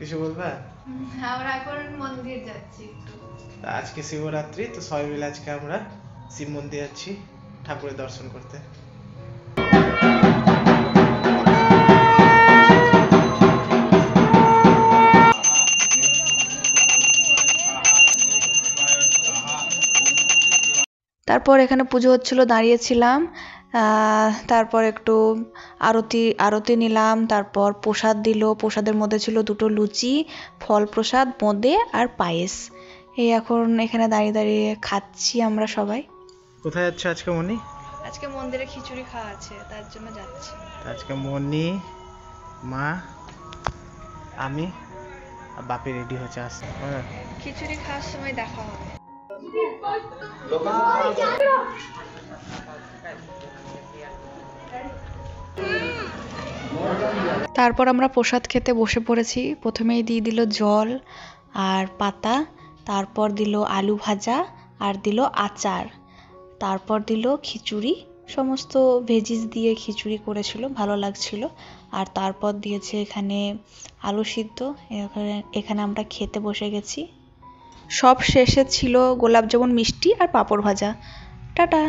কিছু বলবা? আমরা এখন মন্দির যাচ্ছি একটু। আজকে শিবরাত্রি, তো সবাই মিলে আজকে আমরা শিব মন্দির যাচ্ছি ঠাকুরের দর্শন করতে। তারপর এখানে পুজো হচ্ছিল, দাঁড়িয়েছিলাম। তারপর একটু আরতি নিলাম। তারপর প্রসাদ দিল, প্রসাদের মধ্যে ছিল 2টো লুচি, ফল প্রসাদ, বোঁদে আর পায়েস। এই এখন এখানে দাঁড়িয়ে দাঁড়িয়ে খাচ্ছি আমরা সবাই। কোথায় যাচ্ছ আজকে মনি? আজকে মন্দিরে খিচুড়ি খাওয়া আছে, তার জন্য যাচ্ছি। আজকে মনি, মা, আমি আর বাপি রেডি হচ্ছে আসতে। খিচুড়ি খাওয়ার সময় দেখা হবে। তারপর আমরা প্রসাদ খেতে বসে পড়েছি। প্রথমেই দিয়ে দিল জল আর পাতা, তারপর দিল আলু ভাজা আর দিল আচার, তারপর দিল খিচুড়ি। সমস্ত ভেজিস দিয়ে খিচুড়ি করেছিল, ভালো লাগছিল। আর তারপর দিয়েছে এখানে আলু সিদ্ধ। এখানে আমরা খেতে বসে গেছি। সব শেষে ছিল গোলাপ জামুন, মিষ্টি আর পাঁপড় ভাজা। টাটা।